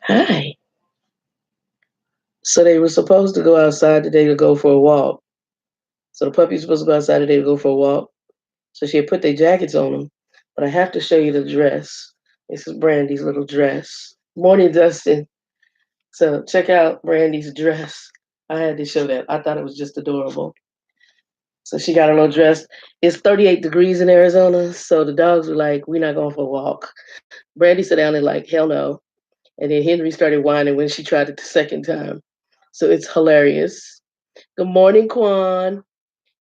Hi. So they were supposed to go outside today to go for a walk. So the puppy's supposed to go outside today to go for a walk. So she had put their jackets on them. But I have to show you the dress. This is Brandy's little dress. Morning, Dustin. So check out Brandy's dress. I had to show that. I thought it was just adorable. So she got a little dress. It's 38 degrees in Arizona. So the dogs were like, we're not going for a walk. Brandy sat down and like, hell no. And then Henry started whining when she tried it the second time. So it's hilarious. Good morning, Quan.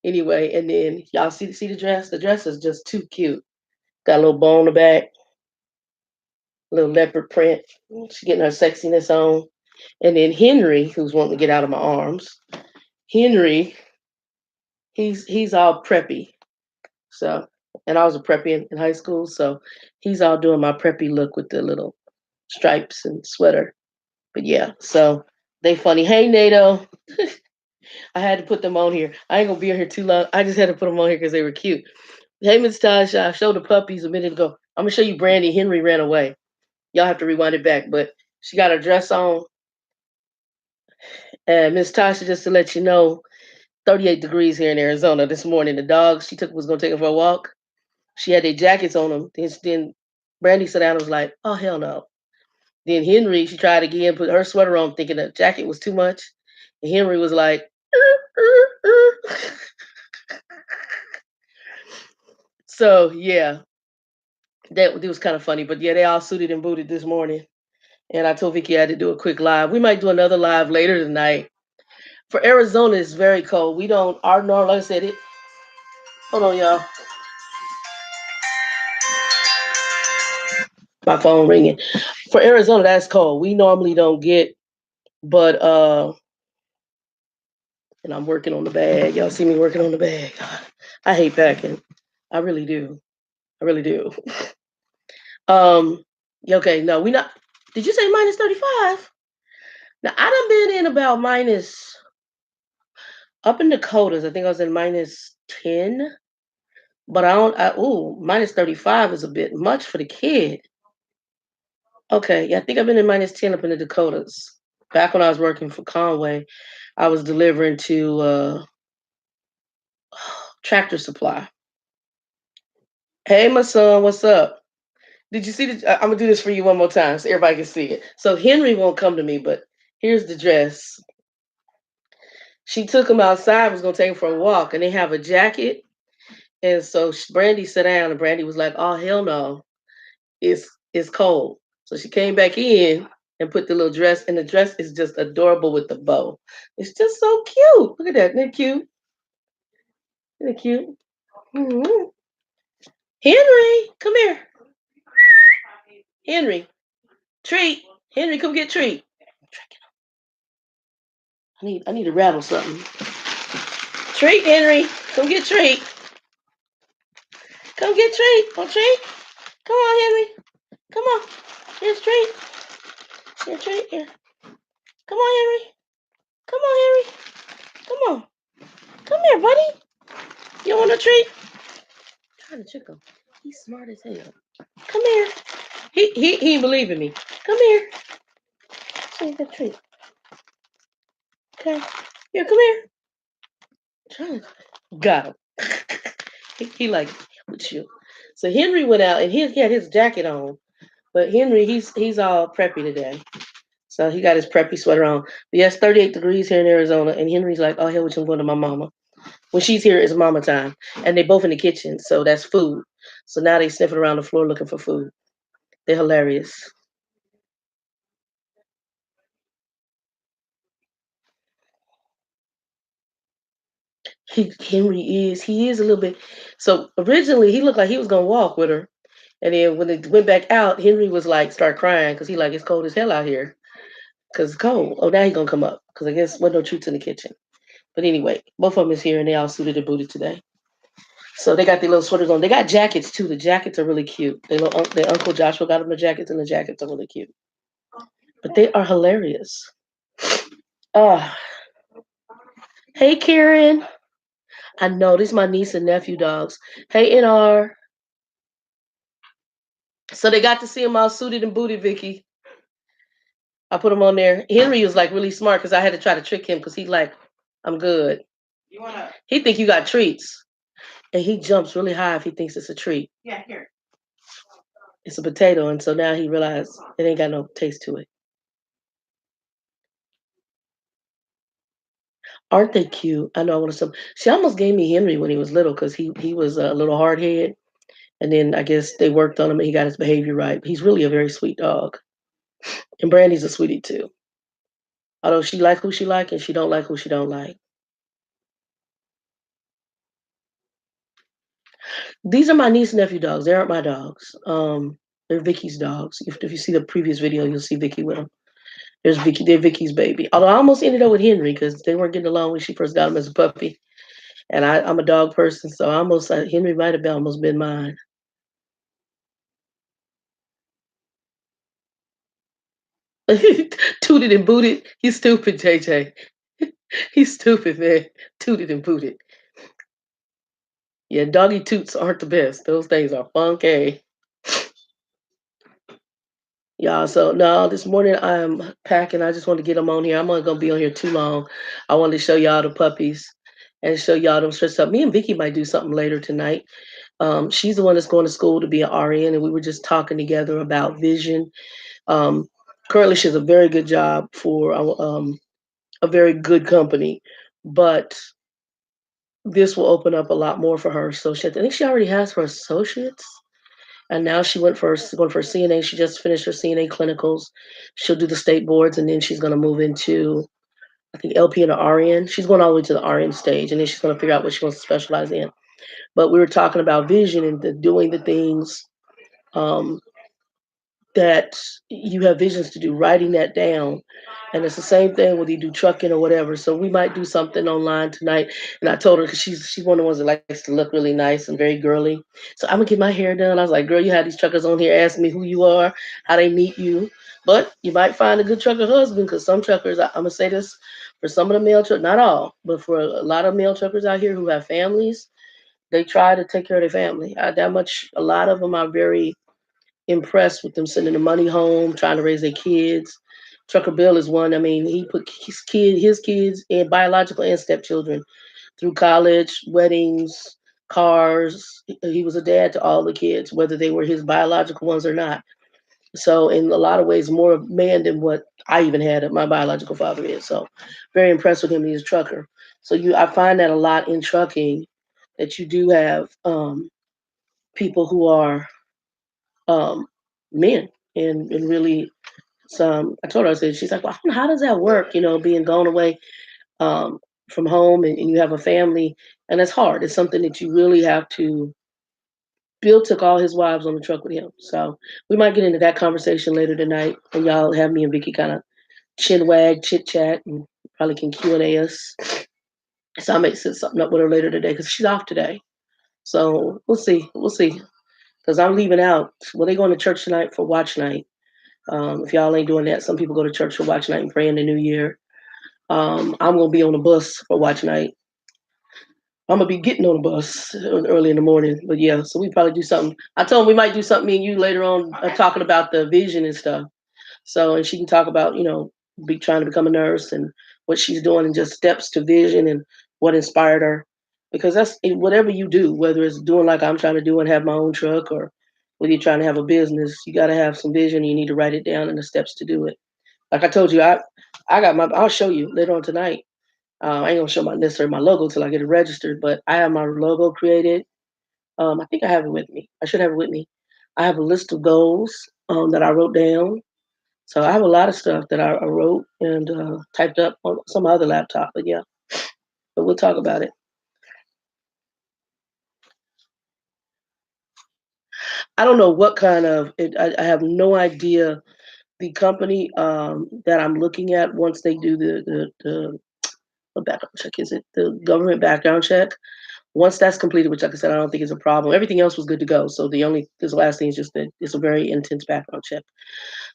Anyway, and then y'all see the dress? The dress is just too cute. Got a little bow on the back, little leopard print. She's getting her sexiness on. And then Henry, who's wanting to get out of my arms. Henry, he's all preppy. So, and I was a preppy in high school, so he's all doing my preppy look with the little stripes and sweater. But yeah, so they funny. Hey, NATO. I had to put them on here. I ain't gonna be on here too long. I just had to put them on here because they were cute. Hey, Miss Tasha, I showed the puppies a minute ago. I'm gonna show you Brandy. Henry ran away. Y'all have to rewind it back, but she got her dress on. And Miss Tasha, just to let you know, 38 degrees here in Arizona this morning. The dogs she took was gonna take her for a walk. She had their jackets on them. Then Brandy sat down and was like, "Oh hell no." Then Henry, she tried again, put her sweater on, thinking the jacket was too much. And Henry was like, so yeah, that was kind of funny. But yeah, they all suited and booted this morning. And I told Vicky I had to do a quick live. We might do another live later tonight. For Arizona, it's very cold. We don't our normal. Like I said, it. Hold on, y'all. My phone ringing. For Arizona, that's cold. We normally don't get, but and I'm working on the bag. Y'all see me working on the bag. I hate packing. I really do. I really do. Okay, no, we not. Did you say minus 35? Now I done been in about minus up in Dakotas. I think I was in minus 10. But I don't. Ooh, minus 35 is a bit much for the kid. Okay, yeah, I think I've been in minus 10 up in the Dakotas. Back when I was working for Conway, I was delivering to Tractor Supply. Hey, my son, what's up? Did you see the? I'm gonna do this for you one more time so everybody can see it. So Henry won't come to me, but here's the dress. She took him outside. Was gonna take him for a walk, and they have a jacket. And so Brandy sat down, and Brandy was like, "Oh hell no, it's cold." So she came back in and put the little dress, and the dress is just adorable with the bow. It's just so cute. Look at that. Isn't it cute? Isn't it cute? Mhm. Henry, come here. Henry, treat. Henry, come get treat. I need to rattle something. Treat, Henry. Come get treat. Come get treat. Oh, treat. Come on, Henry. Come on. Here's treat. Here, treat. Here. Come on, Henry. Come on, Henry. Come on. Come here, buddy. You want a treat? Trying to trick him. He's smart as hell. Come here. He ain't believing me. Come here. Take a treat. Okay. Here, come here. Trying to got him. he like with you. So Henry went out and he had his jacket on. But Henry, he's all preppy today. So he got his preppy sweater on. But yeah, it's 38 degrees here in Arizona, and Henry's like, oh, hell, which I'm going to my mama. When she's here, it's mama time. And they both in the kitchen, so that's food. So now they sniffing around the floor looking for food. They're hilarious. He is a little bit. So originally, he looked like he was going to walk with her. And then when it went back out, Henry was like, start crying because he like, it's cold as hell out here. Because it's cold. Oh, now he going to come up. Because I guess wasn't no treats in the kitchen. But anyway, both of them is here and they all suited and booted today. So they got their little sweaters on. They got jackets too. The jackets are really cute. Their Uncle Joshua got them the jackets, and the jackets are really cute. But they are hilarious. Uh, hey Karen. I know this is my niece and nephew dogs. Hey NR. So they got to see them all suited and booted, Vicky. I put him on there. Henry was like really smart because I had to try to trick him because he like, I'm good. He think you got treats, and he jumps really high if he thinks it's a treat. It's a potato, and so now he realized it ain't got no taste to it. Aren't they cute? I know I want to. She almost gave me Henry when he was little because he was a little hard head, and then I guess they worked on him and he got his behavior right. He's really a very sweet dog, and Brandy's a sweetie too. Although she like who she like and she don't like who she don't like. These are my niece and nephew dogs. They aren't my dogs. They're Vicky's dogs. If you see the previous video, you'll see Vicky with them. There's Vicky. They're Vicky's baby. Although I almost ended up with Henry because they weren't getting along when she first got him as a puppy. And I'm a dog person, so I almost Henry might have been almost been mine. Tooted and booted. He's stupid, JJ. He's stupid, man. Tooted and booted. Yeah, doggy toots aren't the best. Those things are funky. Y'all, so no, this morning I'm packing. I just want to get them on here. I'm not gonna be on here too long. I wanted to show y'all the puppies and show y'all them stressed up. Me and Vicky might do something later tonight. She's the one that's going to school to be an RN, and we were just talking together about vision. Um, Currently, she has a very good job for a very good company, but this will open up a lot more for her. So I think she already has her associates. And now she going for CNA. She just finished her CNA clinicals. She'll do the state boards, and then she's going to move into, I think, LP and the RN. She's going all the way to the RN stage, and then she's going to figure out what she wants to specialize in. But we were talking about vision and doing the things um, that you have visions to do, writing that down. And it's the same thing whether you do trucking or whatever. So we might do something online tonight. And I told her because she's one of the ones that likes to look really nice and very girly. So I'm gonna get my hair done. I was like, girl, you had these truckers on here asking me who you are, how they meet you. But you might find a good trucker husband because some truckers, I'm gonna say this for some of the male truckers, not all, but for a lot of male truckers out here who have families, they try to take care of their family. A lot of them are very impressed with them sending the money home, trying to raise their kids. Trucker Bill is one. I mean, he put his kids, and biological and stepchildren through college, weddings, cars. He was a dad to all the kids, whether they were his biological ones or not. So, in a lot of ways, more man than what I even had my biological father is. So, very impressed with him. He's a trucker. So, I find that a lot in trucking that you do have people who are um, men and really some. I told her, I said, she's like, well, how does that work? Being gone away um, from home and you have a family, and it's hard. It's something that you really have to. Bill took all his wives on the truck with him, so we might get into that conversation later tonight, and y'all have me and Vicky kind of chin wag, chit chat, and probably can Q&A us. So I may set something up with her later today because she's off today. So we'll see. We'll see. Because I'm leaving out. Well, they going to church tonight for watch night. If y'all ain't doing that, some people go to church for watch night and pray in the new year. I'm gonna be on the bus for watch night. I'm gonna be getting on the bus early in the morning. But yeah, so we probably do something. I told him we might do something, me and you later on, talking about the vision and stuff. So, and she can talk about, be trying to become a nurse and what she's doing and just steps to vision and what inspired her. Because that's whatever you do, whether it's doing like I'm trying to do and have my own truck or whether you're trying to have a business, you got to have some vision. And you need to write it down and the steps to do it. Like I told you, I'll show you later on tonight. I ain't gonna show necessarily my logo till I get it registered, but I have my logo created. I think I have it with me. I should have it with me. I have a list of goals that I wrote down. So I have a lot of stuff that I wrote and typed up on some other laptop. But yeah, but we'll talk about it. I don't know what kind of. I have no idea. The company that I'm looking at, once they do the what background check is it? The government background check. Once that's completed, which like I said, I don't think is a problem. Everything else was good to go. So this last thing is just that it's a very intense background check.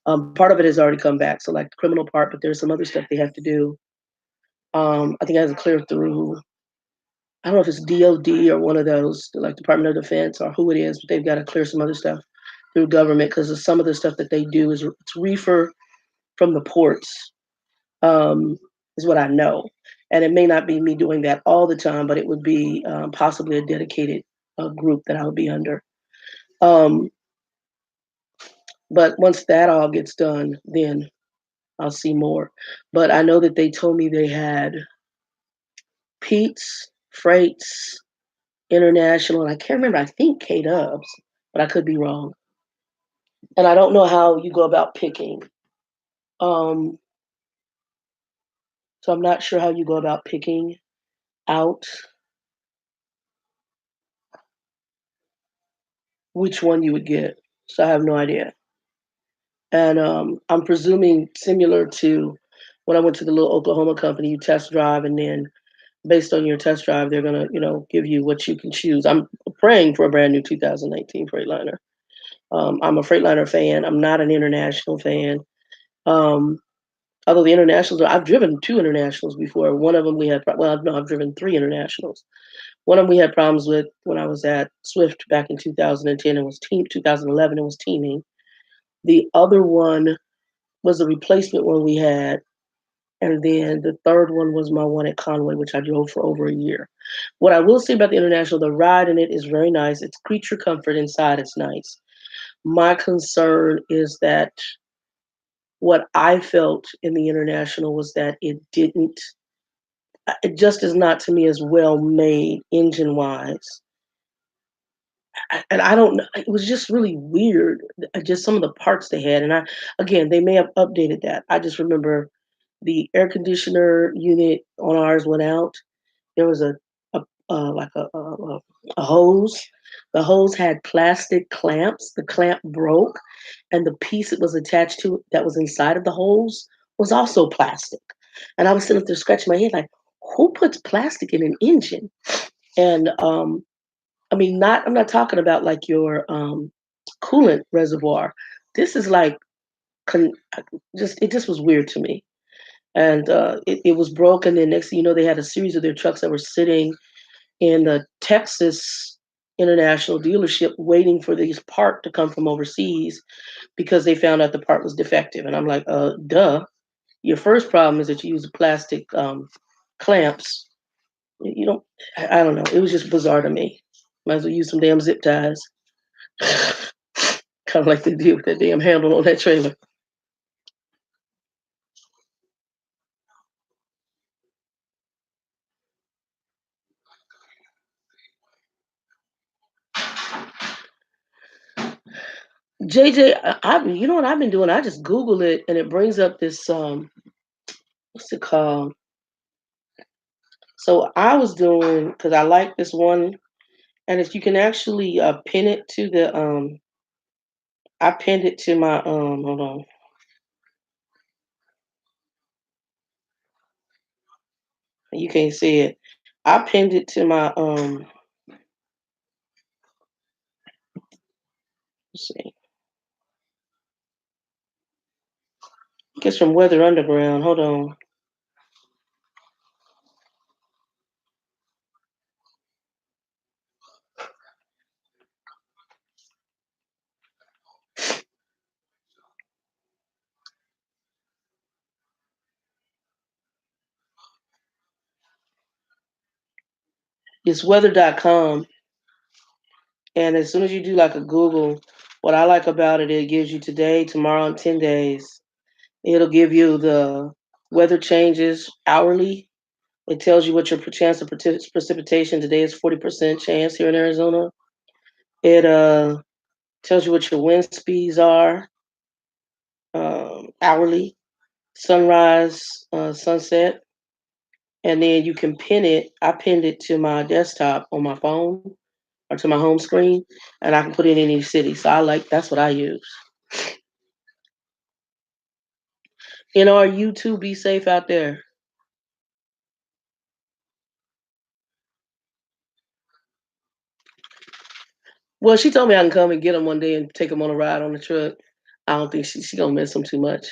Part of it has already come back. So like the criminal part, but there's some other stuff they have to do. I think it has to clear through. I don't know if it's DOD or one of those, like Department of Defense or who it is, but they've got to clear some other stuff through government because some of the stuff that they do is it's reefer from the ports, um, is what I know. And it may not be me doing that all the time, but it would be possibly a dedicated group that I would be under. Um, but once that all gets done, then I'll see more. But I know that they told me they had Pete's, Freights, International, and I can't remember. I think K Dubs, but I could be wrong. And I don't know how you go about picking. Um, so I'm not sure how you go about picking out which one you would get. So I have no idea. And I'm presuming similar to when I went to the little Oklahoma company, you test drive, and then based on your test drive, they're gonna, give you what you can choose. I'm praying for a brand new 2019 Freightliner. I'm a Freightliner fan. I'm not an international fan. Um, Although the internationals, I've driven two internationals before. One of them we had, well, no, I've driven three internationals. One of them we had problems with when I was at Swift back in 2010. It was 2011. It was teaming. The other one was a replacement one we had, and then the third one was my one at Conway, which I drove for over a year. What I will say about the international, the ride in it is very nice. It's creature comfort inside. It's nice. My concern is that what I felt in the international was that it just is not to me as well made engine wise. And I don't know, it was just really weird. Just some of the parts they had, and again, they may have updated that. I just remember the air conditioner unit on ours went out. There was a like a hose. The hose had plastic clamps. The clamp broke, and the piece it was attached to that was inside of the hose was also plastic. And I was sitting there scratching my head like, who puts plastic in an engine? And I mean, not I'm not talking about like your coolant reservoir. This is like con- just it just was weird to me. And it was broken. And next thing you know, they had a series of their trucks that were sitting in the Texas International dealership waiting for this part to come from overseas because they found out the part was defective. And I'm like, duh. Your first problem is that you use plastic clamps. You don't, I don't know. It was just bizarre to me. Might as well use some damn zip ties. Kind of like they did with that damn handle on that trailer. JJ, you know what I've been doing? I just Google it and it brings up this what's it called? So I was doing because I like this one, and if you can actually pin it to the I pinned it to my hold on, you can't see it. I pinned it to my let's see, I guess from Weather Underground. Hold on, it's weather.com, and as soon as you do like a Google, what I like about it, it gives you today, tomorrow, and 10 days. It'll give you the weather changes hourly. It tells you what your chance of precipitation today is 40% chance here in Arizona. It tells you what your wind speeds are hourly, sunrise, sunset, and then you can pin it. I pinned it to my desktop on my phone or to my home screen, and I can put it in any city. So that's what I use. Are you two be safe out there? Well, she told me I can come and get him one day and take him on a ride on the truck. I don't think she gonna miss him too much.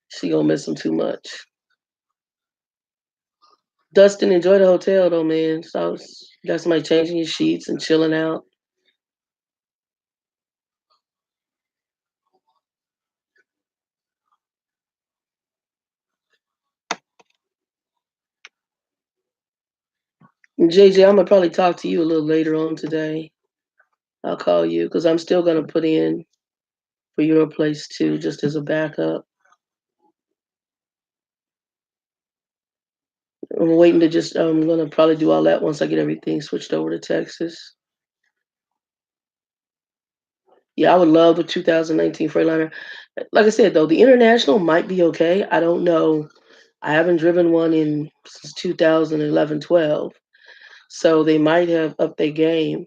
She gonna miss him too much. Dustin, enjoy the hotel though, man. So you got somebody changing your sheets and chilling out. JJ, I'm gonna probably talk to you a little later on today. I'll call you because I'm still gonna put in for your place too, just as a backup. I'm waiting to just. I'm gonna probably do all that once I get everything switched over to Texas. Yeah, I would love the 2019 Freightliner. Like I said, though, the International might be okay. I don't know. I haven't driven one in since 2011, 12, so they might have upped their game.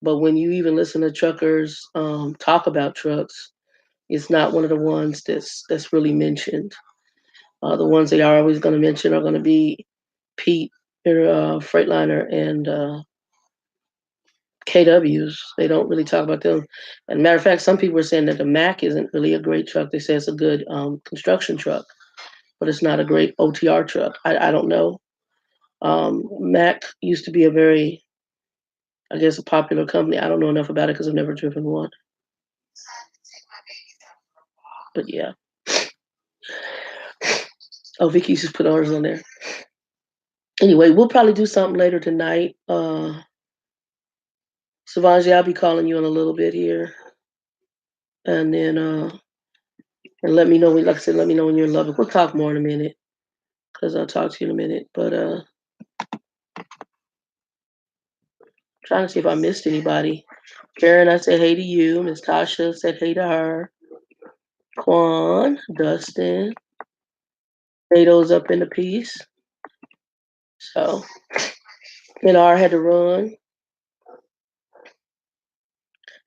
But when you even listen to truckers talk about trucks, it's not one of the ones that's really mentioned. The ones they are always going to mention are going to be Pete, Freightliner, and KWs. They don't really talk about them. And matter of fact, some people are saying that the Mac isn't really a great truck. They say it's a good construction truck, but it's not a great OTR truck. I don't know. Mac used to be a very, I guess, a popular company. I don't know enough about it because I've never driven one. But yeah. Oh, Vicky just put ours on there. Anyway, we'll probably do something later tonight. Savanji, I'll be calling you in a little bit here, and then and let me know when, like I said, let me know when you're in Lubbock. We'll talk more in a minute because I'll talk to you in a minute. But trying to see if I missed anybody. Karen, I said hey to you. Miss Tasha said hey to her. Quan, Dustin, Nato's up in the piece. So, I had to run.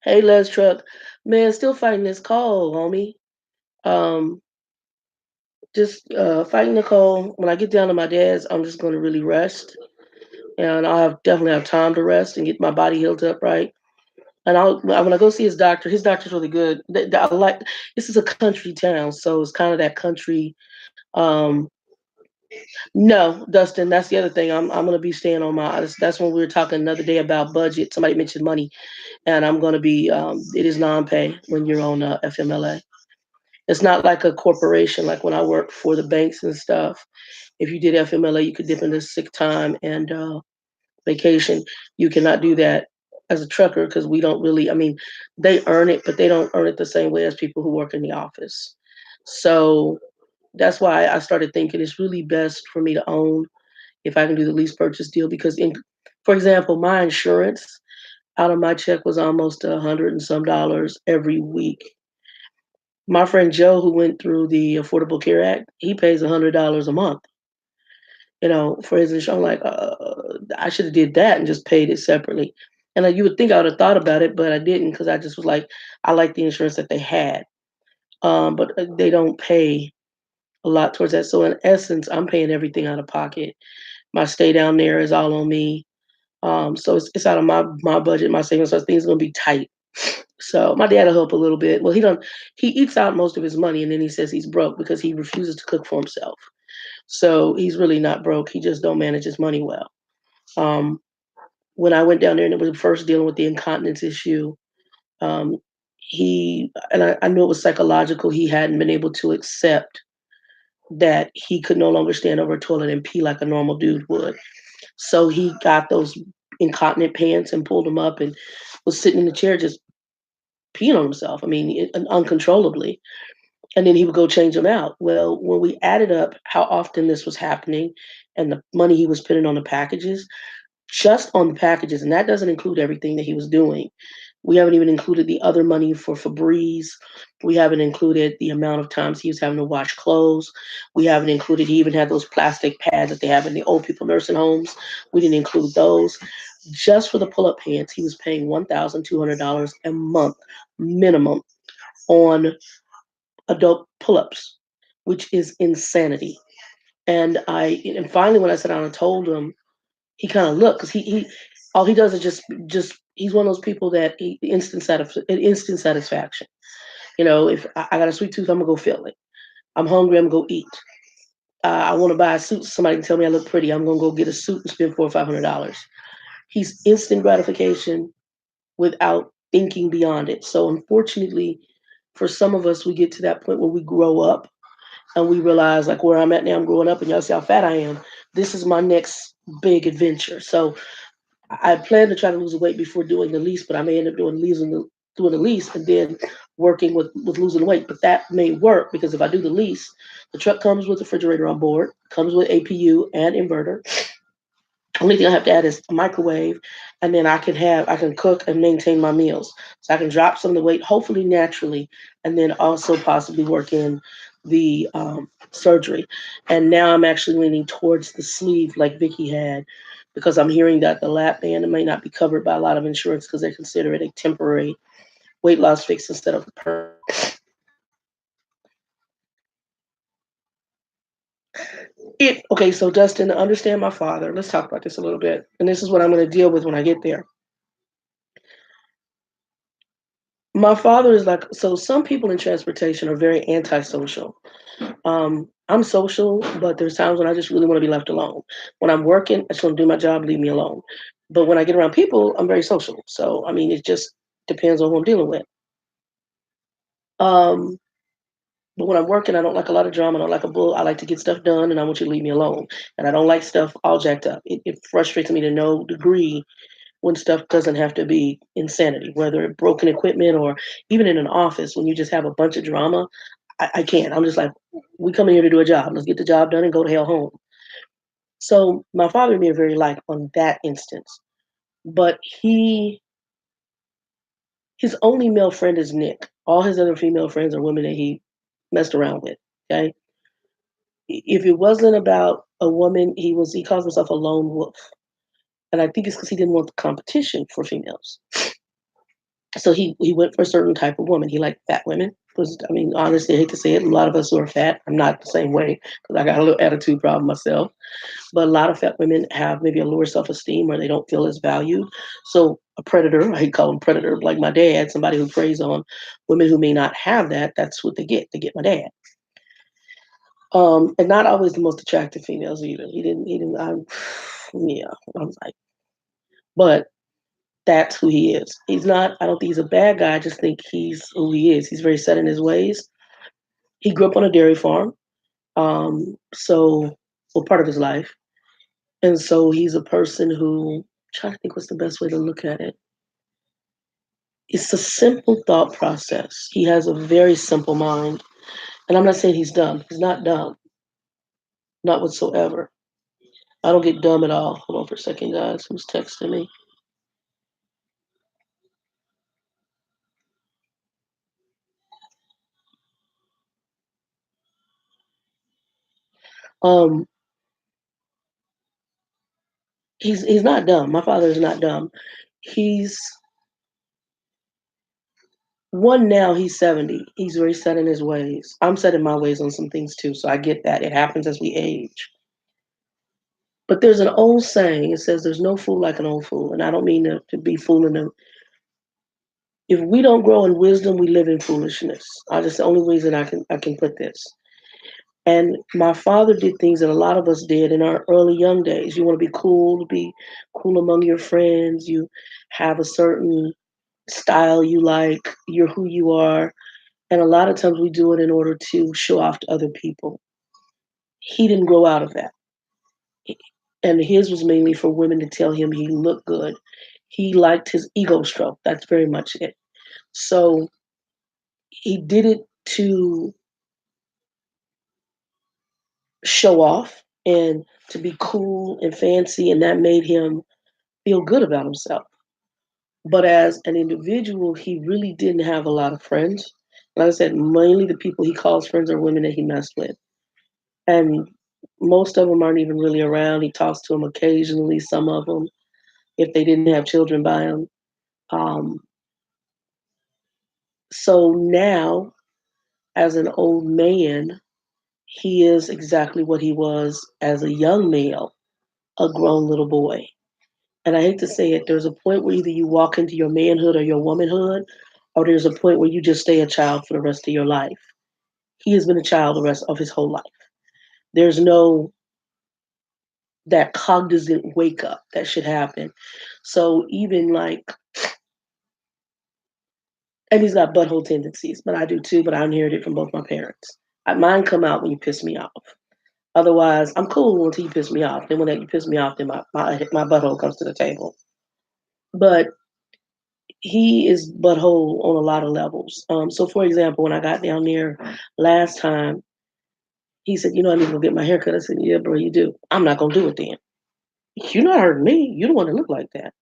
Hey, Les Truck, man, still fighting this cold, homie. Um, just fighting the cold. When I get down to my dad's, I'm just going to really rest, and definitely have time to rest and get my body healed up right. And when I go see his doctor, his doctor's really good. I like this is a country town, so it's kind of that country. Um, no, Dustin, that's the other thing. I'm gonna be staying on my. That's when we were talking another day about budget. Somebody mentioned money, and I'm gonna be. It is non-pay when you're on FMLA. It's not like a corporation like when I worked for the banks and stuff. If you did FMLA, you could dip into sick time and vacation. You cannot do that as a trucker because we don't really. I mean, they earn it, but they don't earn it the same way as people who work in the office. So that's why I started thinking it's really best for me to own if I can do the lease purchase deal because, for example, my insurance out of my check was almost $100 and some dollars every week. My friend Joe, who went through the Affordable Care Act, he pays $100 a month, for his insurance. I'm like, I should have did that and just paid it separately. And you would think I would have thought about it, but I didn't because I just was like, I like the insurance that they had, but they don't pay a lot towards that. So in essence, I'm paying everything out of pocket. My stay down there is all on me. So it's out of my budget, my savings. So things gonna be tight. So my dad will help a little bit. Well, he eats out most of his money, and then he says he's broke because he refuses to cook for himself. So he's really not broke. He just don't manage his money well. Um, when I went down there and it was first dealing with the incontinence issue, um, I knew it was psychological. He hadn't been able to accept that he could no longer stand over a toilet and pee like a normal dude would. So he got those incontinent pants and pulled them up and was sitting in the chair just peeing on himself. I mean, uncontrollably. And then he would go change them out. Well, when we added up how often this was happening and the money he was putting on the packages, just on the packages, and that doesn't include everything that he was doing. We haven't even included the other money for Febreze. We haven't included the amount of times he was having to wash clothes. We haven't included, he even had those plastic pads that they have in the old people nursing homes. We didn't include those. Just for the pull up pants, he was paying $1,200 a month minimum on adult pull ups, which is insanity. And finally, when I sat down and told him, he kind of looked because he all he does is just he's one of those people that instant satisfaction. If I got a sweet tooth, I'm gonna go feel it. I'm hungry, I'm gonna go eat. I want to buy a suit. Somebody can tell me I look pretty. I'm gonna go get a suit and spend $400 or $500. He's instant gratification without thinking beyond it. So unfortunately, for some of us, we get to that point where we grow up and we realize, like where I'm at now, I'm growing up, and y'all see how fat I am. this is my next big adventure. So I plan to try to lose weight before doing the lease, but I may end up doing the lease and then working with losing weight. But that may work because if I do the lease, the truck comes with a refrigerator on board, comes with APU and inverter. Only thing I have to add is a microwave, and then I can cook and maintain my meals. So I can drop some of the weight, hopefully naturally, and then also possibly work in the surgery. And now I'm actually leaning towards the sleeve like Vicky had, because I'm hearing that the lap band may not be covered by a lot of insurance because they consider it a temporary weight loss fix instead of a permanent. It okay. So Dustin, to understand my father, let's talk about this a little bit, and this is what I'm going to deal with when I get there. My father is like, so some people in transportation are very antisocial. I'm social, but there's times when I just really want to be left alone. When I'm working, I just want to do my job, leave me alone. But when I get around people, I'm very social. So, I mean, it just depends on who I'm dealing with. Um, but when I'm working, I don't like a lot of drama. I don't like a bull. I like to get stuff done, and I want you to leave me alone. And I don't like stuff all jacked up. It frustrates me to no degree when stuff doesn't have to be insanity, whether broken equipment or even in an office when you just have a bunch of drama. I can't. I'm just like, we come in here to do a job. Let's get the job done and go to hell home. So my father and me are very alike on that instance. But his only male friend is Nick. All his other female friends are women that he messed around with. Okay. If it wasn't about a woman, he calls himself a lone wolf. And I think it's because he didn't want the competition for females. So he went for a certain type of woman. He liked fat women. Because I mean, honestly, I hate to say it, a lot of us who are fat, I'm not the same way because I got a little attitude problem myself. But a lot of fat women have maybe a lower self esteem or they don't feel as valued. So a predator, I call them predator, like my dad, somebody who preys on women who may not have that. That's what they get. They get my dad. And not always the most attractive females either. He didn't. Yeah, I was like, but that's who he is. He's not. I don't think he's a bad guy. I just think he's who he is. He's very set in his ways. He grew up on a dairy farm. Well, part of his life. And so he's a person who, I'm trying to think what's the best way to look at it. It's a simple thought process. He has a very simple mind. And I'm not saying he's dumb. He's not dumb, not whatsoever. I don't get dumb at all. Hold on for a second, guys. Who's texting me? Um, he's not dumb. My father is not dumb. He's one now. He's 70. He's very set in his ways. I'm set in my ways on some things too. So I get that. It happens as we age. But there's an old saying. It says, "There's no fool like an old fool," and I don't mean to be fooling them. If we don't grow in wisdom, we live in foolishness. That's the only reason I can put this. And my father did things that a lot of us did in our early young days. You want to be cool among your friends. You have a certain style you like. You're who you are. And a lot of times we do it in order to show off to other people. He didn't grow out of that. And his was mainly for women to tell him he looked good. He liked his ego stroke. That's very much it. So he did it to show off and to be cool and fancy, and that made him feel good about himself. But as an individual, he really didn't have a lot of friends. Like I said, mainly the people he calls friends are women that he messed with. And most of them aren't even really around. He talks to them occasionally, some of them, if they didn't have children by him. Um, so now, as an old man, he is exactly what he was as a young male, a grown little boy. And I hate to say it, there's a point where either you walk into your manhood or your womanhood, or there's a point where you just stay a child for the rest of your life. He has been a child the rest of his whole life. There's no that cognizant wake up that should happen. So even like, and he's got butthole tendencies, but I do too. But I inherited from both my parents. Mine come out when you piss me off. Otherwise, I'm cool until you piss me off. Then when you piss me off, then my butthole comes to the table. But he is butthole on a lot of levels. So for example, when I got down there last time, he said, I need to go get my haircut. I said, yeah, bro, you do. I'm not gonna do it then. You're not hurting me. You don't want to look like that.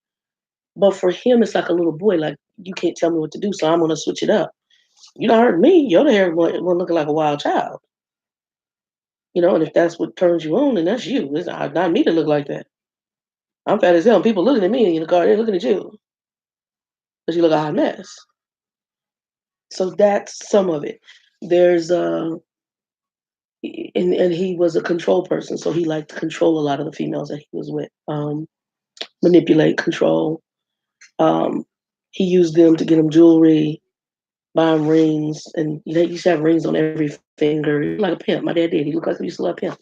But for him, it's like a little boy. Like you can't tell me what to do, so I'm gonna switch it up. You're not hurting me. Your hair going looking like a wild child. And if that's what turns you on, then that's you. It's not me to look like that. I'm fat as hell. And people looking at me in the car, they're looking at you because you look a hot mess. So that's some of it. There's and he was a control person, so he liked to control a lot of the females that he was with, manipulate, control. Um, he used them to get him jewelry, buy him rings, and he used to have rings on every finger. He looked like a pimp. My dad did. He looked like he used to love pimp,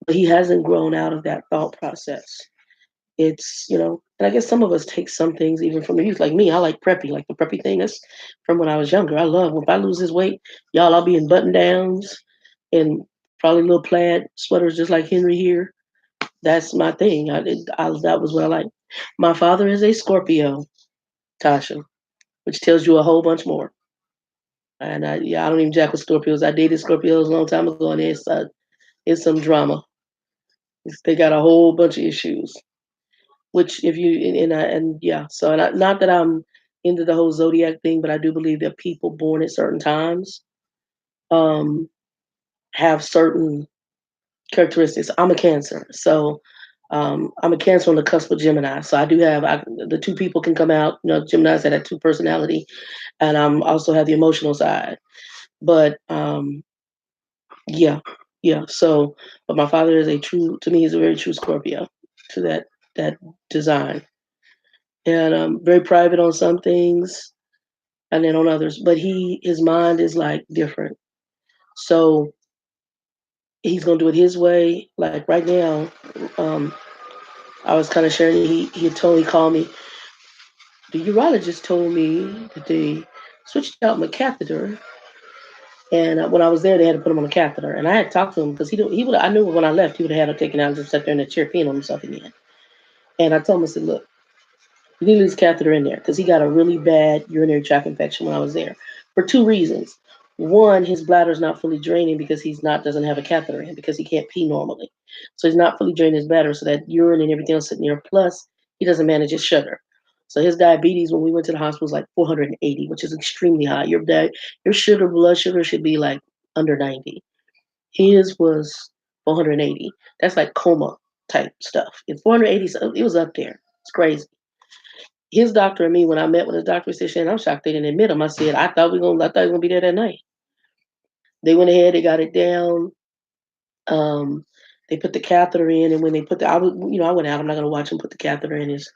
but he hasn't grown out of that thought process. And I guess some of us take some things even from the youth. Like me, I like preppy, like the preppy thing. That's from when I was younger. I love if I lose this weight, y'all, I'll be in button downs and probably little plaid sweaters, just like Henry here. That's my thing. That was what I like. My father is a Scorpio, Tasha, which tells you a whole bunch more. And I don't even jack with Scorpios. I dated Scorpios a long time ago, and it's some drama. They got a whole bunch of issues. Which if you and yeah, so not that I'm into the whole zodiac thing, but I do believe that people born at certain times um, have certain characteristics. I'm a Cancer, so I'm a Cancer on the cusp of Gemini. So I do have the two people can come out. Gemini's had that two personality, and I'm also have the emotional side. But yeah, yeah. So, but my father is to me, he's a very true Scorpio to that design, and very private on some things, and then on others. But his mind is like different. So he's gonna do it his way. Like right now, um, I was kind of sharing. He called me. The urologist told me that they switched out my catheter, and when I was there, they had to put him on a catheter. And I had talked to him because he would I knew when I left he would have had him taken out and just sat there in the chair peeing on himself again. And I told him, I said, look, you need to leave this catheter in there because he got a really bad urinary tract infection when I was there for two reasons. One, his bladder is not fully draining because he's not doesn't have a catheter in because he can't pee normally. So he's not fully draining his bladder, so that urine and everything else sitting there. Plus, he doesn't manage his sugar. So his diabetes when we went to the hospital was like 480, which is extremely high. Your blood sugar should be like under 90. His was 480. That's like coma type stuff. It's 480, so it was up there. It's crazy. His doctor and me, when I met with his doctor, said, Shannon, I'm shocked they didn't admit him. I said, I thought we were gonna be there that night. They went ahead, they got it down. Um, they put the catheter in, and when they put I went out. I'm not gonna watch him put the catheter in his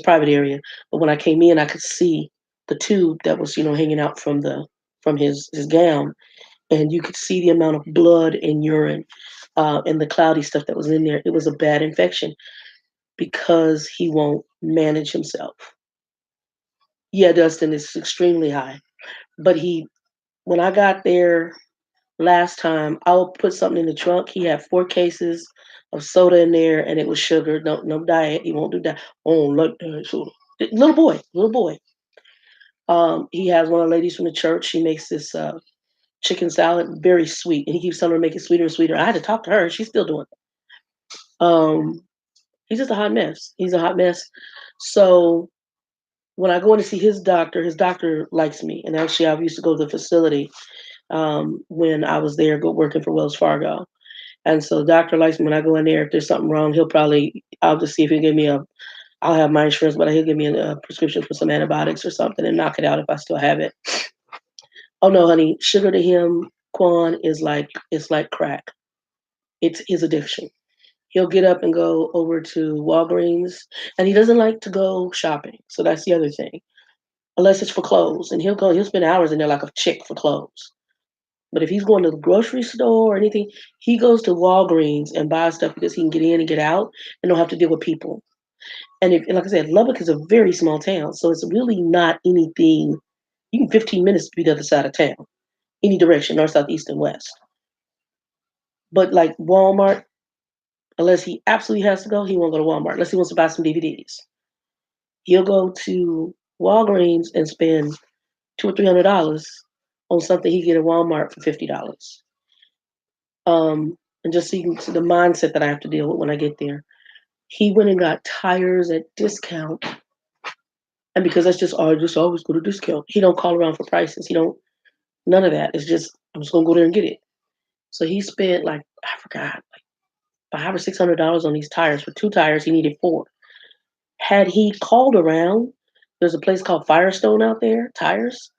private area. But when I came in, I could see the tube that was hanging out from his gown, and you could see the amount of blood and urine and the cloudy stuff that was in there. It was a bad infection because he won't manage himself. Yeah, Dustin is extremely high. But when I got there last time, I'll put something in the trunk. He had 4 cases of soda in there, and it was sugar. No, no diet. He won't do that. Oh, look, soda. Little boy. He has one of the ladies from the church. She makes this chicken salad, very sweet, and he keeps telling her to make it sweeter and sweeter. I had to talk to her. She's still doing it. He's just a hot mess. He's a hot mess. So when I go in to see his doctor likes me. And actually, I used to go to the facility when I was there working for Wells Fargo. And so the doctor likes me when I go in there. If there's something wrong, I'll just see if he'll give me I'll have my insurance, but he'll give me a prescription for some antibiotics or something and knock it out if I still have it. Oh no, honey, sugar to him, Quan, it's like crack. It's his addiction. He'll get up and go over to Walgreens, and he doesn't like to go shopping. So that's the other thing, unless it's for clothes. And he'll spend hours in there like a chick for clothes. But if he's going to the grocery store or anything, he goes to Walgreens and buys stuff because he can get in and get out and don't have to deal with people. And like I said, Lubbock is a very small town, so it's really not anything. You can 15 minutes to be the other side of town. any direction, north, south, east, and west. But like Walmart, unless he absolutely has to go, he won't go to Walmart. Unless he wants to buy some DVDs, he'll go to Walgreens and spend $200 or $300 on something he get at Walmart for $50. And just so you can see the mindset that I have to deal with when I get there. He went and got tires at discount, and because that's just I just always go to discount. He don't call around for prices. He don't none of that. It's just I'm just gonna go there and get it. So he spent like I forgot like $500 or $600 on these tires. For two tires, he needed four. Had he called around, there's a place called Firestone out there, tires.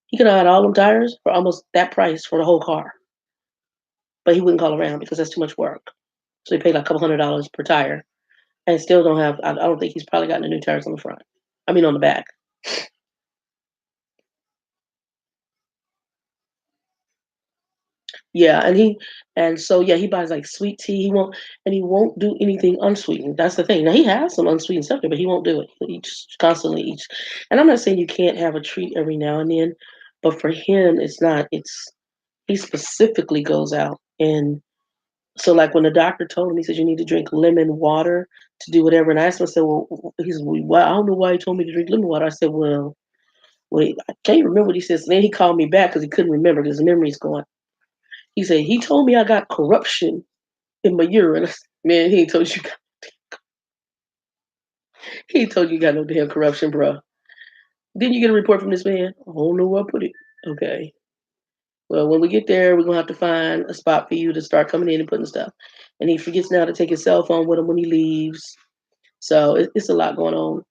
He could have had all them tires for almost that price for the whole car. But he wouldn't call around because that's too much work. So he paid like a couple $100 per tire and still don't have, I don't think he's probably gotten the new tires on the front. I mean, on the back. Yeah. And so, yeah, he buys like sweet tea. He won't do anything unsweetened. That's the thing. Now, he has some unsweetened stuff there, but he won't do it. He just constantly eats. And I'm not saying you can't have a treat every now and then, but for him, it's not, he specifically goes out and so like when the doctor told him, he said you need to drink lemon water to do whatever. And I asked him, I said, well, he said, well, I don't know why he told me to drink lemon water. I said, well, wait, I can't remember what he said. So then he called me back because he couldn't remember because his memory's going. He said he told me I got corruption in my urine. I said, man, he ain't told you got no damn corruption, bro. Didn't you get a report from this man? I don't know where I put it. Okay. Well, when we get there, we're gonna have to find a spot for you to start coming in and putting stuff. And he forgets now to take his cell phone with him when he leaves. So it's a lot going on.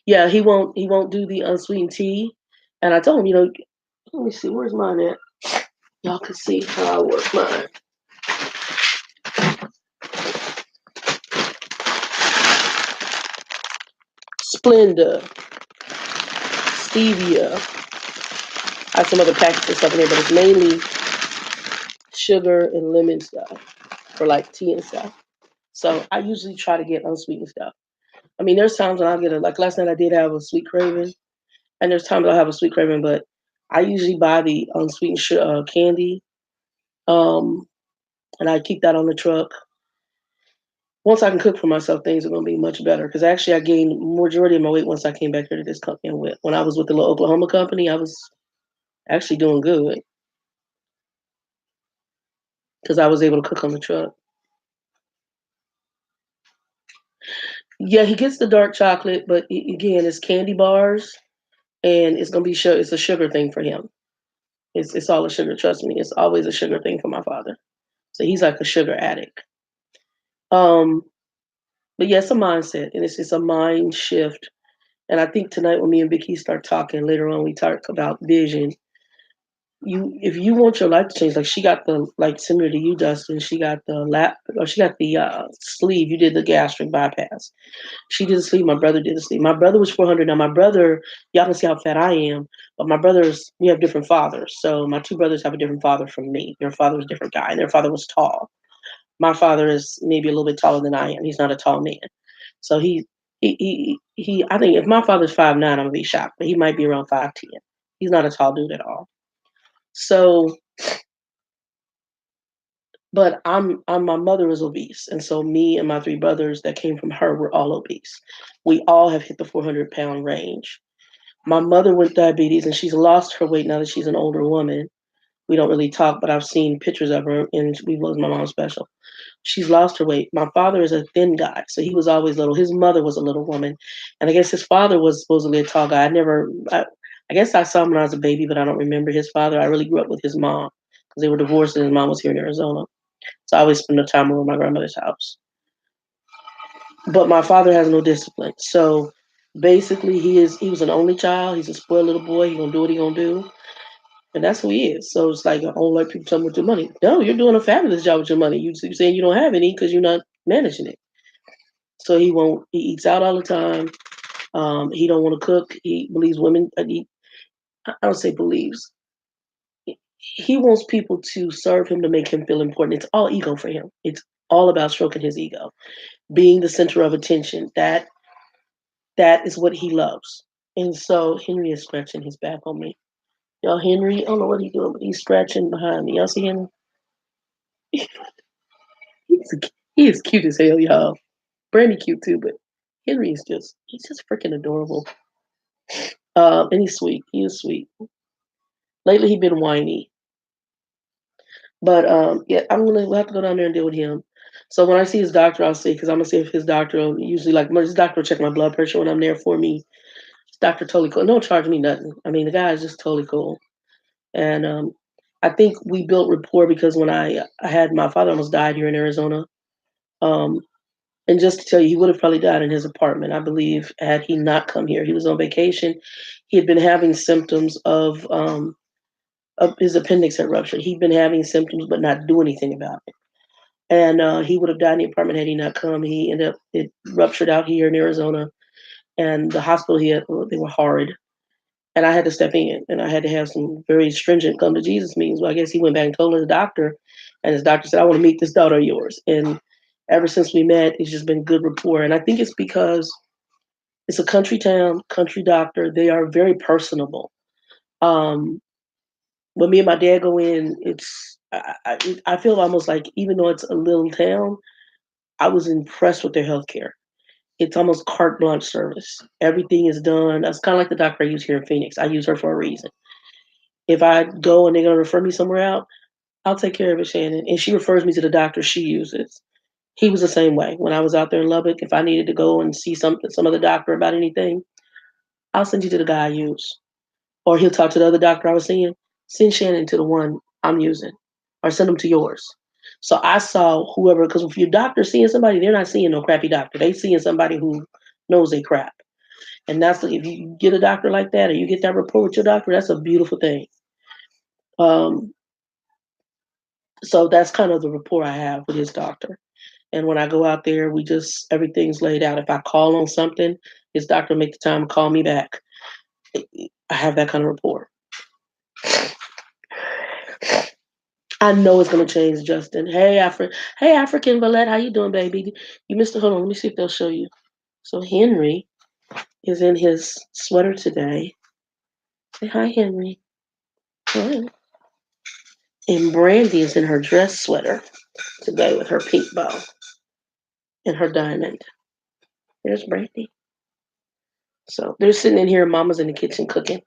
Yeah, he won't do the unsweetened tea. And I told him, let me see, where's mine at? Y'all can see how I work mine. Splenda, stevia. I have some other packets of stuff in there, but it's mainly sugar and lemon stuff for like tea and stuff. So I usually try to get unsweetened stuff. I mean, there's times when I'll get it. Like last night, I did have a sweet craving, and there's times I'll have a sweet craving, but I usually buy the unsweetened candy, um, and I keep that on the truck. Once I can cook for myself, things are going to be much better. Because actually, I gained majority of my weight once I came back here to this company. And when I was with the little Oklahoma company, I was actually doing good because I was able to cook on the truck. Yeah, he gets the dark chocolate, but again, it's candy bars, and it's gonna be sugar. It's a sugar thing for him. It's all a sugar. Trust me, it's always a sugar thing for my father. So he's like a sugar addict. Um, but yeah, it's a mindset, and it's a mind shift. And I think tonight when me and Vicky start talking later on, we talk about vision. If you want your life to change, like she got the like similar to you, Dustin, she got the lap or she got the sleeve. You did the gastric bypass. She did the sleeve. My brother did the sleeve. My brother was 400. Now my brother, y'all can see how fat I am, but my brothers, we have different fathers. So my two brothers have a different father from me. Their father was a different guy, and their father was tall. My father is maybe a little bit taller than I am. He's not a tall man. So he I think if my father's 5'9", I'm gonna be shocked, but he might be around 5'10". He's not a tall dude at all. So, but I'm my mother is obese, and so me and my three brothers that came from her were all obese. We all have hit the 400-pound range. My mother with diabetes, and she's lost her weight now that she's an older woman. We don't really talk, but I've seen pictures of her, and we was my mom's special. She's lost her weight. My father is a thin guy, so he was always little. His mother was a little woman, and I guess his father was supposedly a tall guy. I guess I saw him when I was a baby, but I don't remember his father. I really grew up with his mom because they were divorced, and his mom was here in Arizona. So I always spend the time over at my grandmother's house. But my father has no discipline, so basically he was an only child. He's a spoiled little boy. He gonna do what he gonna do. And that's who he is. So it's like, I don't like people talking with your money. No, you're doing a fabulous job with your money. You're saying you don't have any because you're not managing it. So he eats out all the time. He don't want to cook. He believes women, I don't say believes. He wants people to serve him to make him feel important. It's all ego for him. It's all about stroking his ego, being the center of attention. That is what he loves. And so Henry is scratching his back on me. Y'all, Henry, I don't know what he's doing, but he's scratching behind me. Y'all see him? He's he is cute as hell, y'all. Brandy cute too, but Henry is he's just freaking adorable. And he's sweet. He is sweet. Lately, he's been whiny, but yeah, we'll have to go down there and deal with him. So when I see his doctor, I'll see because I'm gonna see if his doctor will usually like his doctor will check my blood pressure when I'm there for me. His doctor totally cool. Don't charge me nothing. I mean, the guy is just totally cool, and I think we built rapport because when I had my father almost died here in Arizona. Um, and just to tell you, he would have probably died in his apartment, I believe, had he not come here. He was on vacation. He had been having symptoms of his appendix had ruptured. He'd been having symptoms but not do anything about it. And he would have died in the apartment had he not come. He ended up, it ruptured out here in Arizona. And the hospital he had, well, they were horrid. And I had to step in and I had to have some very stringent come to Jesus meetings. Well, I guess he went back and told his doctor, and his doctor said, I want to meet this daughter of yours. And ever since we met, it's just been good rapport. And I think it's because it's a country town, country doctor. They are very personable. Um, when me and my dad go in, I feel almost like even though it's a little town, I was impressed with their healthcare. It's almost carte blanche service. Everything is done. That's kind of like the doctor I use here in Phoenix. I use her for a reason. If I go and they're gonna refer me somewhere out, I'll take care of it, Shannon. And she refers me to the doctor she uses. He was the same way. When I was out there in Lubbock, if I needed to go and see some other doctor about anything, I'll send you to the guy I use. Or he'll talk to the other doctor I was seeing. Send Shannon to the one I'm using. Or send them to yours. So I saw whoever, because if your doctor's seeing somebody, they're not seeing no crappy doctor. They seeing somebody who knows they crap. And if you get a doctor like that or you get that rapport with your doctor, that's a beautiful thing. Um, so that's kind of the rapport I have with his doctor. And when I go out there, everything's laid out. If I call on something, his doctor will make the time to call me back. I have that kind of rapport. I know it's gonna change, Justin. Hey African Valette, how you doing, baby? You missed it. Hold on, let me see if they'll show you. So Henry is in his sweater today. Say hi, Henry. Hi. And Brandy is in her dress sweater today with her pink bow and her diamond. There's Brandy. So they're sitting in here. Mama's in the kitchen cooking.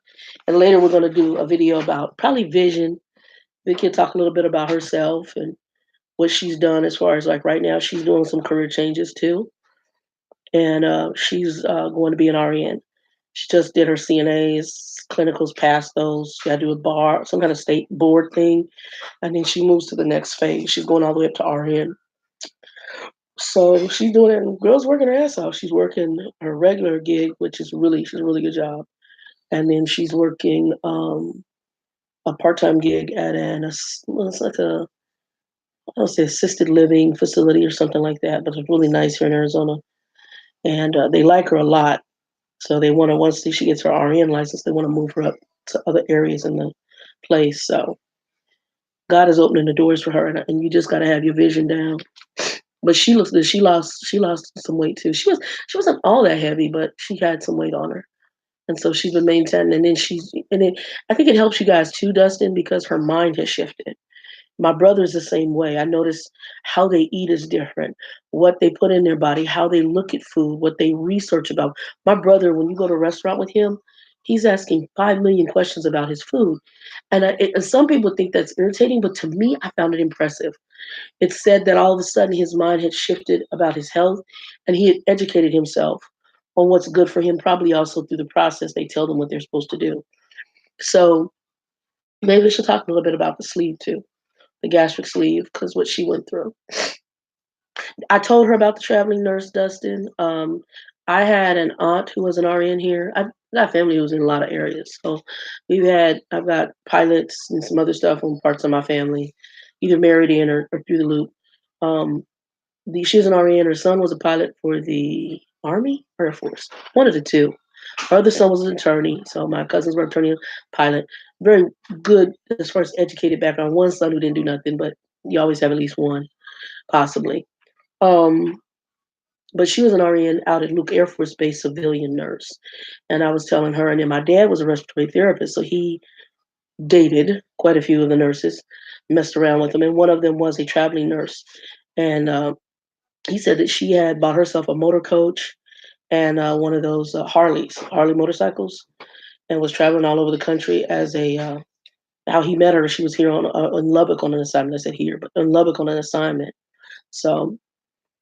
And later we're gonna do a video about probably vision. Vicky will talk a little bit about herself and what she's done as far as like right now she's doing some career changes too. And she's going to be an RN. She just did her CNAs, clinicals, passed those. She had to do a bar, some kind of state board thing, and then she moves to the next phase. She's going all the way up to RN. So she's doing it. And girl's working her ass off. She's working her regular gig, which is she's a really good job, and then she's working a part-time gig at it's like I don't say assisted living facility or something like that, but it's really nice here in Arizona, and they like her a lot. So they want to once she gets her RN license, they want to move her up to other areas in the place. So God is opening the doors for her, and you just got to have your vision down. But she looks good. She lost some weight too. She wasn't all that heavy, but she had some weight on her, and so she's been maintaining. And then I think it helps you guys too, Dustin, because her mind has shifted. My brother's the same way. I notice how they eat is different, what they put in their body, how they look at food, what they research about. My brother, when you go to a restaurant with him, he's asking 5 million questions about his food. And some people think that's irritating, but to me, I found it impressive. It said that all of a sudden his mind had shifted about his health and he had educated himself on what's good for him, probably also through the process they tell them what they're supposed to do. So maybe we should talk a little bit about the sleeve too, the gastric sleeve, because what she went through. I told her about the traveling nurse, Dustin. I had an aunt who was an RN here. I've got family who's in a lot of areas. So I've got pilots and some other stuff on parts of my family, either married in or through the loop. Um, she was an RN. Her son was a pilot for the Army or Air Force, one of the two. Her other son was an attorney. So my cousins were attorney, pilot. Very good as far as educated background. One son who didn't do nothing, but you always have at least one, possibly. Um, but she was an RN out at Luke Air Force Base, civilian nurse. And I was telling her, and then my dad was a respiratory therapist, so he dated quite a few of the nurses, messed around with them, and one of them was a traveling nurse. And he said that she had bought herself a motor coach and one of those Harley motorcycles, and was traveling all over the country as a. How he met her, she was here in Lubbock on an assignment. I said here, but in Lubbock on an assignment. So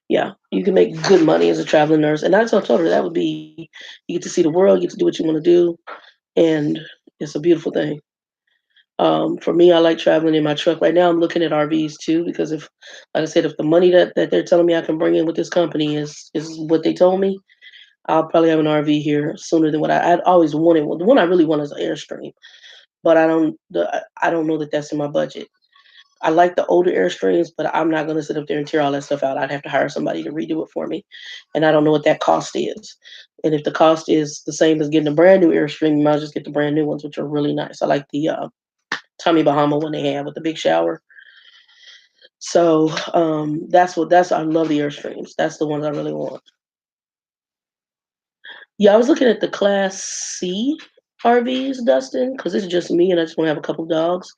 yeah, you can make good money as a traveling nurse, and that's what I told her. That would be you get to see the world, you get to do what you want to do, and it's a beautiful thing. For me, I like traveling in my truck. Right now, I'm looking at RVs too because if, like I said, if the money that they're telling me I can bring in with this company is what they told me, I'll probably have an RV here sooner than what I'd always wanted. Well, the one I really want is an Airstream, but I don't know that that's in my budget. I like the older Airstreams, but I'm not going to sit up there and tear all that stuff out. I'd have to hire somebody to redo it for me, and I don't know what that cost is. And if the cost is the same as getting a brand new Airstream, you might just get the brand new ones, which are really nice. I like the Tommy Bahama one they have with the big shower. So that's I love the Airstreams. That's the ones I really want. Yeah, I was looking at the Class C RVs, Dustin, because it's just me and I just want to have a couple dogs.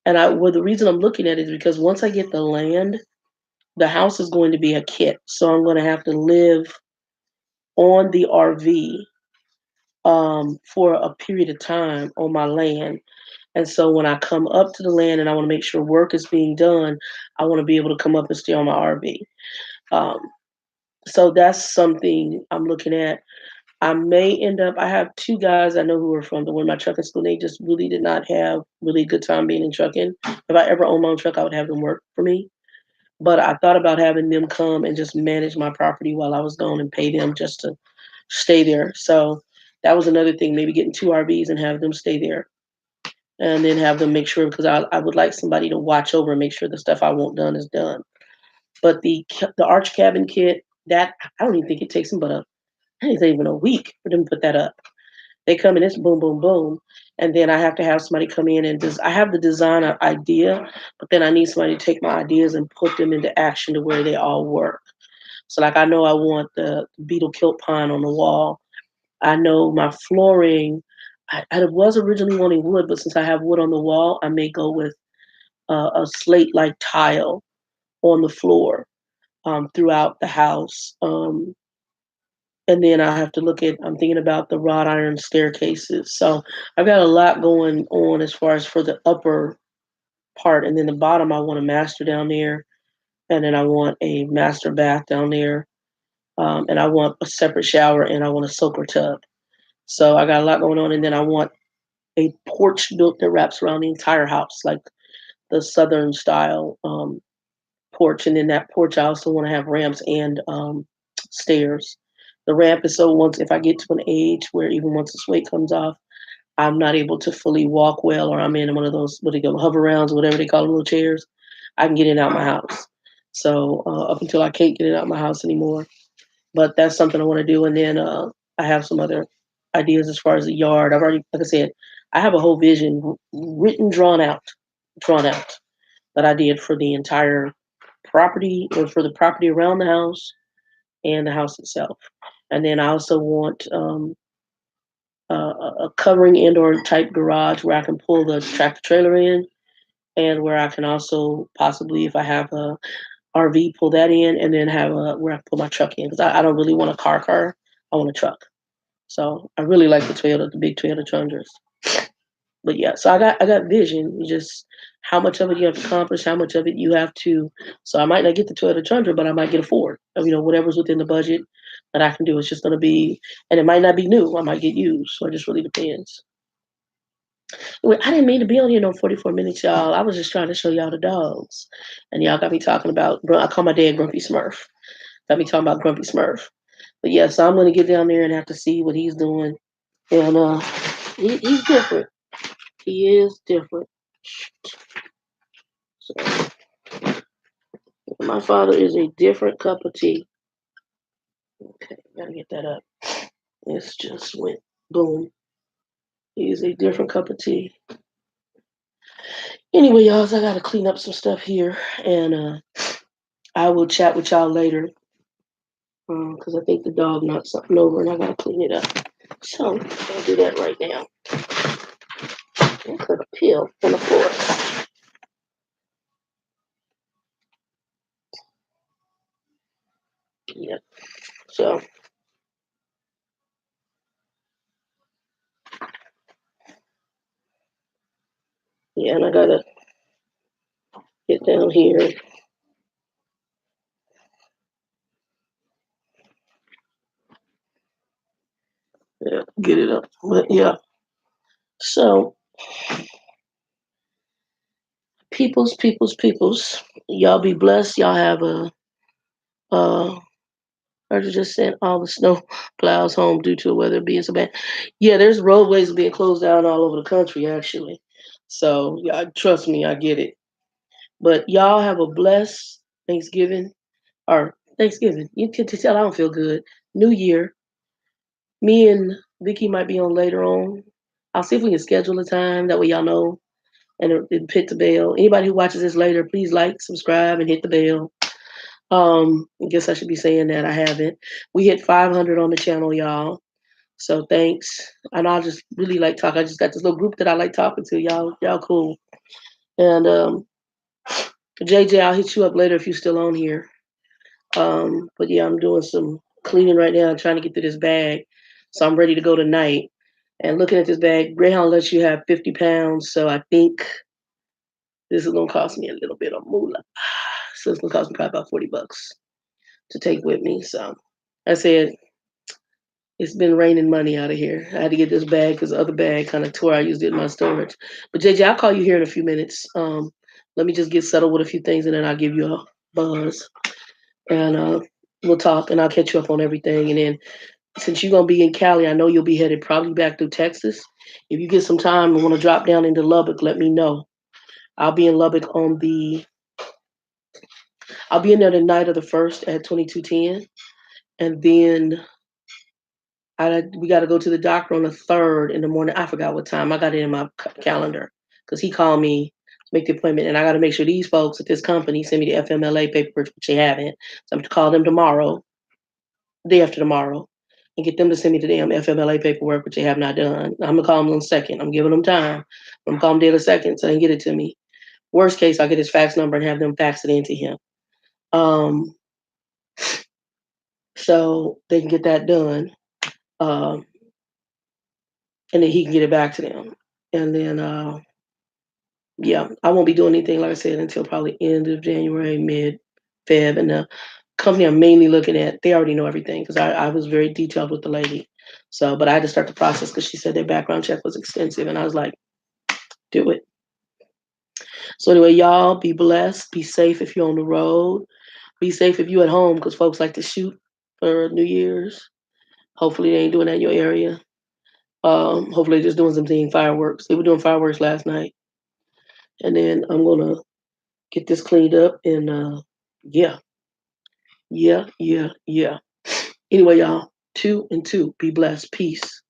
And the reason I'm looking at it is because once I get the land, the house is going to be a kit. So I'm going to have to live on the RV for a period of time on my land. And so when I come up to the land and I want to make sure work is being done, I want to be able to come up and stay on my RV. Um, so that's something I'm looking at. I may end up. I have two guys I know who are from the one my trucking school. They just really did not have really good time being in trucking. If I ever owned my own truck, I would have them work for me. But I thought about having them come and just manage my property while I was gone and pay them just to stay there. So that was another thing. Maybe getting two RVs and have them stay there, and then have them make sure because I would like somebody to watch over and make sure the stuff I want done is done. But the arch cabin kit that I don't even think it takes them but I think it's even a week for them to put that up. They come in, it's boom, boom, boom. And then I have to have somebody come in and I have the design idea, but then I need somebody to take my ideas and put them into action to where they all work. So like I know I want the beetle kilt pine on the wall. I know my flooring. I was originally wanting wood, but since I have wood on the wall, I may go with a slate like tile on the floor throughout the house. And then I have to look at, I'm thinking about the wrought iron staircases. So I've got a lot going on as far as for the upper part. And then the bottom, I want a master down there. And then I want a master bath down there. And I want a separate shower and I want a soaker tub. So I got a lot going on. And then I want a porch built that wraps around the entire house, like the Southern style porch. And then that porch, I also want to have ramps and stairs. The ramp is so once if I get to an age where even once the weight comes off, I'm not able to fully walk well, or I'm in one of those what do you call hover rounds, whatever they call them, little chairs. I can get in and out my house. So up until I can't get it out my house anymore, but that's something I want to do. And then I have some other ideas as far as the yard. I've already, like I said, I have a whole vision written, drawn out that I did for the entire property or for the property around the house and the house itself. And then I also want a covering indoor type garage where I can pull the tractor trailer in, and where I can also possibly, if I have a RV, pull that in, and then have where I put my truck in because I don't really want a car. I want a truck. So I really like the big Toyota Tundras. But yeah, so I got vision. You just how much of it you have to accomplish, how much of it you have to. So I might not get the Toyota Tundra, but I might get a Ford. Whatever's within the budget that I can do. It's just going to be, and it might not be new. I might get used. So it just really depends. Anyway, I didn't mean to be on here no 44 minutes, y'all. I was just trying to show y'all the dogs, and y'all got me talking about. I call my dad Grumpy Smurf. Got me talking about Grumpy Smurf. But yeah, so I'm going to get down there and have to see what he's doing, and he's different. He is different. So my father is a different cup of tea. Okay, gotta get that up. It's just went boom. He is a different cup of tea. Anyway, y'all, so I gotta clean up some stuff here, and I will chat with y'all later. Because I think the dog knocked something over, and I gotta clean it up. So I'll do that right now. Okay. pill on the floor. Yeah. So yeah, and I gotta get down here. Yeah, get it up. But yeah. So peoples. Y'all be blessed. Y'all have a I just sent all the snow plows home due to the weather being so bad. Yeah, there's roadways being closed down all over the country actually. So yeah, trust me, I get it. But y'all have a blessed Thanksgiving or Thanksgiving. You can tell I don't feel good. New Year. Me and Vicky might be on later on. I'll see if we can schedule a time. That way y'all know and hit the bell. Anybody who watches this later, please like, subscribe, and hit the bell. I guess I should be saying that I haven't. We hit 500 on the channel, y'all. So thanks. And I'll just really like talk. I just got this little group that I like talking to. Y'all cool. And JJ, I'll hit you up later if you're still on here. But yeah, I'm doing some cleaning right now. I'm trying to get through this bag. So I'm ready to go tonight. And looking at this bag, Greyhound lets you have 50 pounds. So I think this is gonna cost me a little bit of moolah. So it's gonna cost me probably about $40 to take with me. So I said it's been raining money out of here. I had to get this bag because the other bag kind of tore. I used it in my storage. But JJ, I'll call you here in a few minutes. Let me just get settled with a few things and then I'll give you a buzz. And we'll talk and I'll catch you up on everything. And then since you're gonna be in Cali, I know you'll be headed probably back through Texas. If you get some time and want to drop down into Lubbock, let me know. I'll be in Lubbock I'll be in there the night of the first at 2210. And then we got to go to the doctor on the third in the morning. I forgot what time. I got it in my calendar because he called me to make the appointment, and I got to make sure these folks at this company send me the FMLA paperwork, which they haven't. So I'm to call them tomorrow, day after tomorrow, and get them to send me the damn FMLA paperwork, which they have not done. I'm gonna call them in a second. I'm giving them time. I'm gonna call them day of a second so they can get it to me. Worst case, I'll get his fax number and have them fax it into him. Um, so they can get that done. Um, and then he can get it back to them. And then yeah, I won't be doing anything like I said until probably end of January, mid Feb. And the company I'm mainly looking at, they already know everything because I was very detailed with the lady. So, but I had to start the process because she said their background check was extensive, and I was like, do it. So anyway, y'all be blessed, be safe if you're on the road, be safe if you're at home because folks like to shoot for New Year's. Hopefully they ain't doing that in your area. Hopefully they're just doing something fireworks. They were doing fireworks last night, and then I'm gonna get this cleaned up and yeah, yeah. Anyway, y'all, 2 and 2. Be blessed. Peace.